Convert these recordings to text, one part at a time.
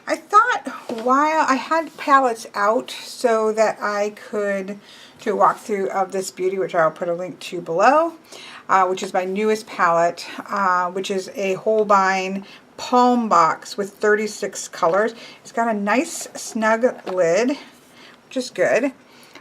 I thought while I had palettes out so that I could do a walkthrough of this beauty, which I'll put a link to below, which is my newest palette, which is a Holbein Palm Box with 36 colors. It's got a nice snug lid, which is good.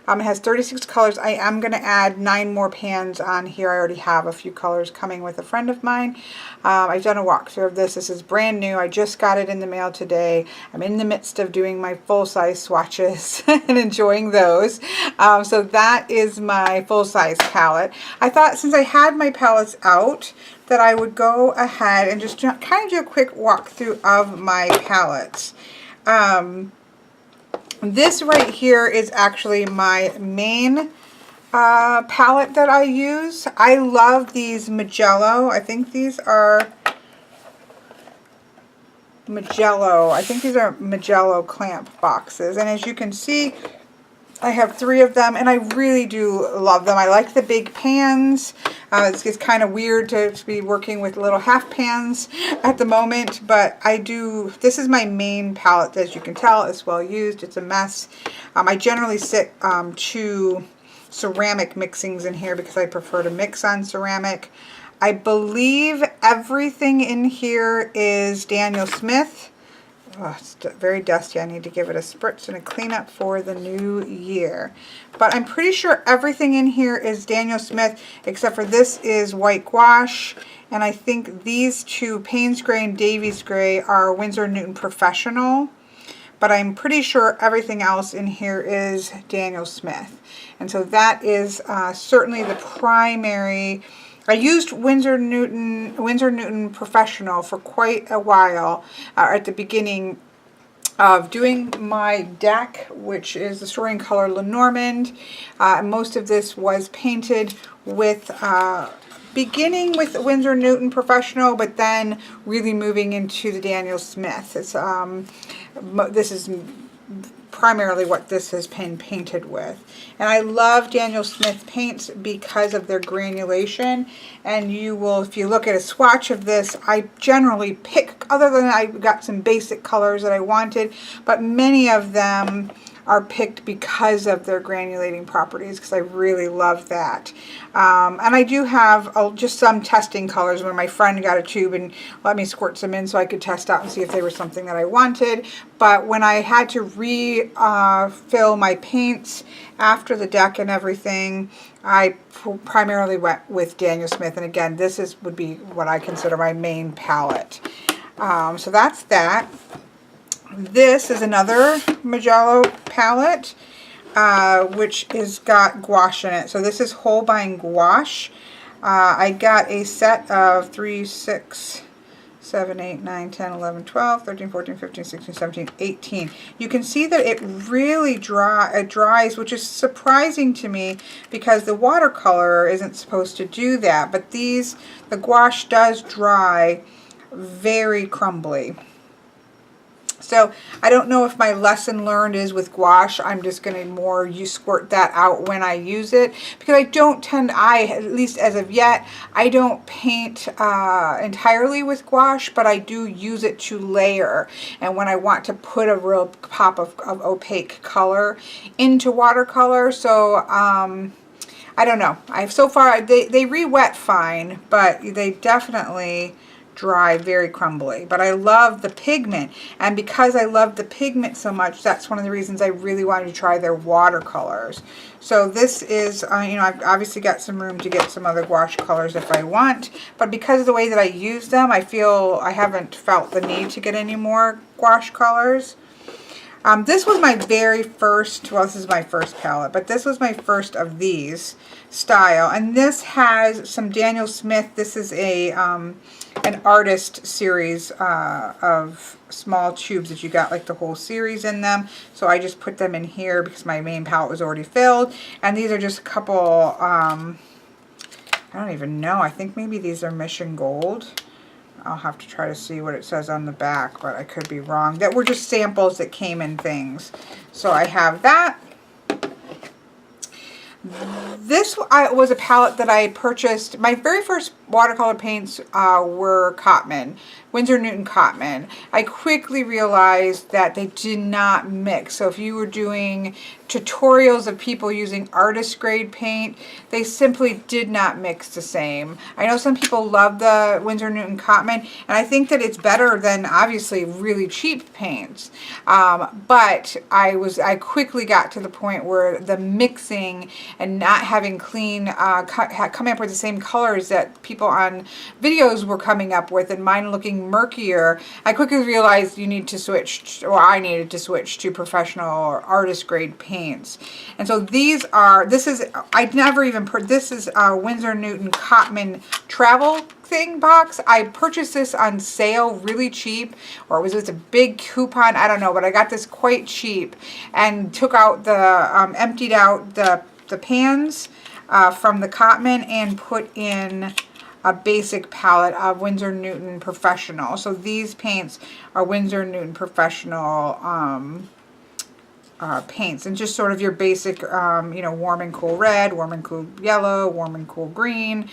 It has 36 colors. I am going to add 9 more pans on here. I already have a few colors coming with a friend of mine. I've done a walkthrough of this. This is brand new. I just got it in the mail today. I'm in the midst of doing my full-size swatches and enjoying those. So that is my full-size palette. I thought since I had my palettes out that I would go ahead and just kind of do a quick walkthrough of my palettes. This right here is actually my main palette that I use. I love these Magello. I think these are Magello. I think these are Magello clamp boxes. And as you can see, I have 3 of them, and I really do love them. I like the big pans. It's kind of weird to be working with little half pans at the moment, but I do. This is my main palette, as you can tell. It's well used. It's a mess. I generally stick 2 ceramic mixings in here because I prefer to mix on ceramic. I believe everything in here is Daniel Smith. Oh, it's very dusty. I need to give it a spritz and a cleanup for the new year. But I'm pretty sure everything in here is Daniel Smith, except for this is white gouache. And I think these 2, Payne's Gray and Davies Gray, are Winsor & Newton Professional. But I'm pretty sure everything else in here is Daniel Smith. And so that is certainly the primary. I used Winsor & Newton Professional for quite a while at the beginning of doing my deck, which is the Story in Color Lenormand. Most of this was painted with, beginning with Winsor & Newton Professional, but then really moving into the Daniel Smith. It's, this is primarily what this has been painted with. And I love Daniel Smith paints because of their granulation. And you will, if you look at a swatch of this, I generally pick, other than I got some basic colors that I wanted, but many of them are picked because of their granulating properties, because I really love that. And I do have just some testing colors where my friend got a tube and let me squirt some in so I could test out and see if they were something that I wanted. But when I had to refill my paints after the deck and everything, I primarily went with Daniel Smith. And again, this would be what I consider my main palette. So that's that. This is another Magello palette, which is got gouache in it. So this is Holbein gouache. I got a set of 3, 6, 7, 8, 9, 10, 11, 12, 13, 14, 15, 16, 17, 18. You can see that it really dries, which is surprising to me because the watercolor isn't supposed to do that. But the gouache does dry very crumbly. So I don't know if my lesson learned is with gouache, I'm just going to squirt that out when I use it. Because I don't at least as of yet, I don't paint entirely with gouache, but I do use it to layer. And when I want to put a real pop of opaque color into watercolor. So I don't know. So far, they re-wet fine, but they definitely dry very crumbly. But I love the pigment, and because I love the pigment so much, that's one of the reasons I really wanted to try their watercolors. So this is, I've obviously got some room to get some other gouache colors if I want, but because of the way that I use them, I feel I haven't felt the need to get any more gouache colors. This was my very first, well, this is my first palette, but this was my first of these style, and this has some Daniel Smith. This is an artist series of small tubes that you got like the whole series in them. So I just put them in here because my main palette was already filled. And these are just a couple, I don't even know. I think maybe these are Mission Gold. I'll have to try to see what it says on the back, but I could be wrong. That were just samples that came in things. So I have that. This was a palette that I purchased. My very first watercolor paints were Cotman, Winsor Newton Cotman. I quickly realized that they did not mix. So if you were doing tutorials of people using artist grade paint, they simply did not mix the same. I know some people love the Winsor Newton Cotman, and I think that it's better than obviously really cheap paints. But I quickly got to the point where the mixing and not having clean, coming up with the same colors that people on videos were coming up with, and mine looking murkier, I quickly realized you need to switch, or I needed to switch to professional or artist grade paints. And so this is Winsor Newton Cotman travel thing box. I purchased this on sale really cheap, or it was just a big coupon, I don't know, but I got this quite cheap and took out the, emptied out the pans from the Cotman and put in a basic palette of Winsor Newton Professional. So these paints are Winsor Newton Professional paints, and just sort of your basic, warm and cool red, warm and cool yellow, warm and cool green.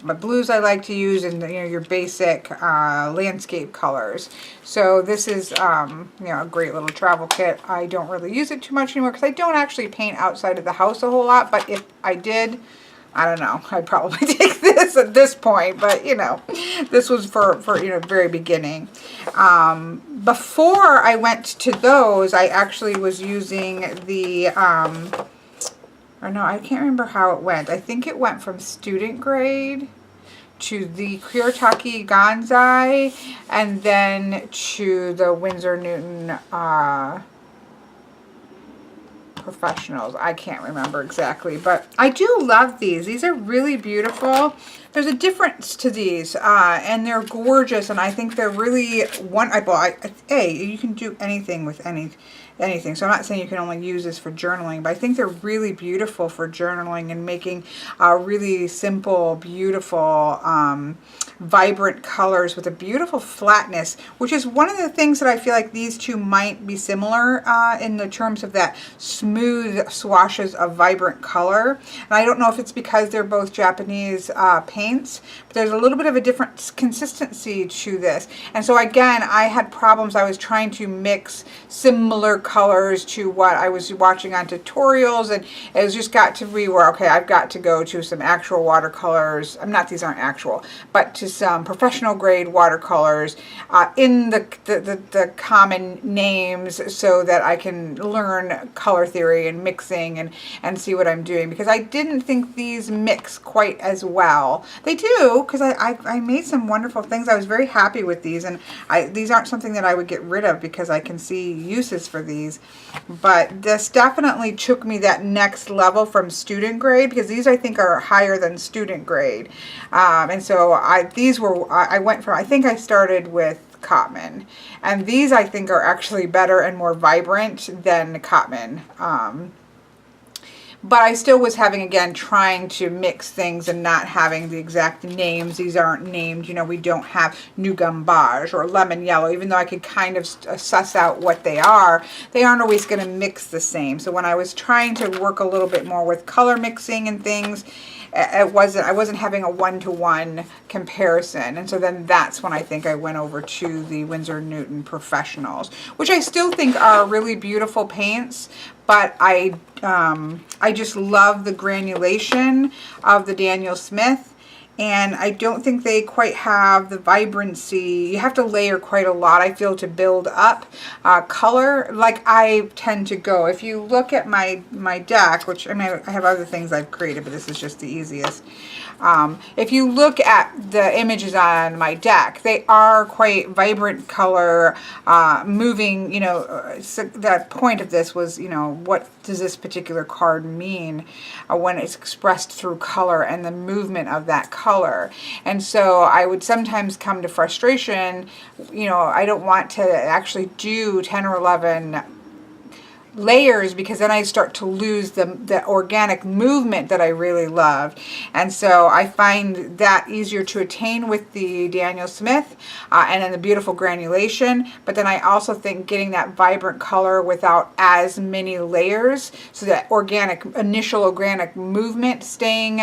My blues I like to use, and your basic landscape colors. So this is a great little travel kit. I don't really use it too much anymore because I don't actually paint outside of the house a whole lot, but if I did, I don't know, I'd probably take this at this point, but this was for very beginning. Before I went to those, I actually was using the or no, I can't remember how it went. I think it went from student grade to the Kuretake Gonzai, and then to the Winsor Newton Professionals. I can't remember exactly, but I do love these. These are really beautiful. There's a difference to these, and they're gorgeous, and I think they're really wonderful. You can do anything with anything. So I'm not saying you can only use this for journaling, but I think they're really beautiful for journaling and making really simple, beautiful, vibrant colors with a beautiful flatness, which is one of the things that I feel like these two might be similar in the terms of that smooth swashes of vibrant color. And I don't know if it's because they're both Japanese paints, but there's a little bit of a different consistency to this. And so again, I had problems. I was trying to mix similar colors to what I was watching on tutorials, and it was just got to be where, okay, I've got to go to some actual watercolors. These aren't actual, but to some professional grade watercolors in the common names, so that I can learn color theory and mixing and see what I'm doing, because I didn't think these mix quite as well. They do, because I made some wonderful things. I was very happy with these, and these aren't something that I would get rid of because I can see uses for these. But this definitely took me that next level from student grade, because these I think are higher than student grade. And so I think I started with Cotman, and these I think are actually better and more vibrant than Cotman. But I still was trying to mix things and not having the exact names. These aren't named, we don't have Nugambarge or Lemon Yellow, even though I could kind of suss out what they aren't always going to mix the same. So when I was trying to work a little bit more with color mixing and things, I wasn't having a one-to-one comparison. And so then that's when I think I went over to the Winsor Newton Professionals, which I still think are really beautiful paints, but I just love the granulation of the Daniel Smith, and I don't think they quite have the vibrancy. You have to layer quite a lot, I feel, to build up color like I tend to go. If you look at my deck, which I have other things I've created, but this is just the easiest. If you look at the images on my deck, they are quite vibrant color, moving, so the point of this was, what does this particular card mean when it's expressed through color and the movement of that color. And so I would sometimes come to frustration, I don't want to actually do 10 or 11 layers, because then I start to lose the organic movement that I really loved. And so I find that easier to attain with the Daniel Smith and then the beautiful granulation. But then I also think getting that vibrant color without as many layers, so that initial organic movement staying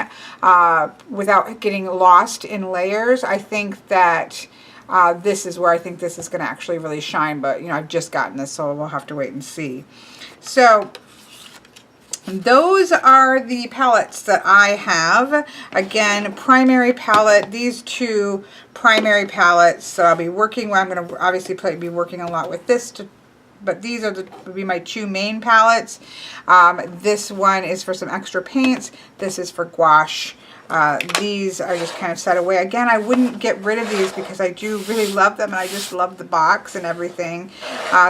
without getting lost in layers. I think that this is where I think this is going to actually really shine. But, you know, I've just gotten this, so we'll have to wait and see. So those are the palettes that I have. Again, primary palette, these two primary palettes that I'll be working with. I'm going to obviously be working a lot with this, but these are would be my two main palettes. This one is for some extra paints. This is for gouache. These are just kind of set away. Again, I wouldn't get rid of these because I do really love them, and I just love the box and everything.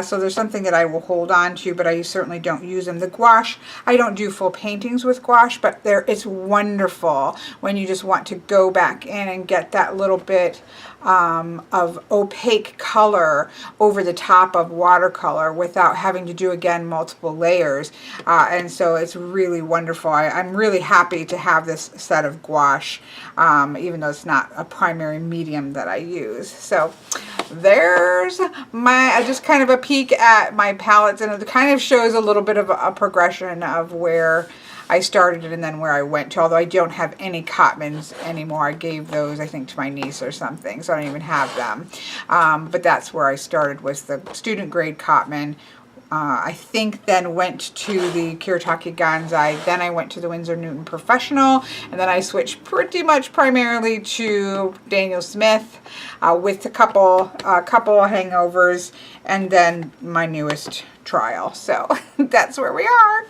So there's something that I will hold on to, but I certainly don't use them. The gouache, I don't do full paintings with gouache, but it's wonderful when you just want to go back in and get that little bit of opaque color over the top of watercolor without having to do, again, multiple layers. And so it's really wonderful. I'm really happy to have this set of gouache, even though it's not a primary medium that I use. So there's just kind of a peek at my palettes, and it kind of shows a little bit of a progression of where I started and then where I went to, although I don't have any Cotmans anymore. I gave those, I think, to my niece or something, so I don't even have them. But that's where I started, was the student grade Cotman. I think then went to the Kuretake Gansai, then I went to the Winsor Newton Professional, and then I switched pretty much primarily to Daniel Smith with a couple hangovers, and then my newest trial. So that's where we are.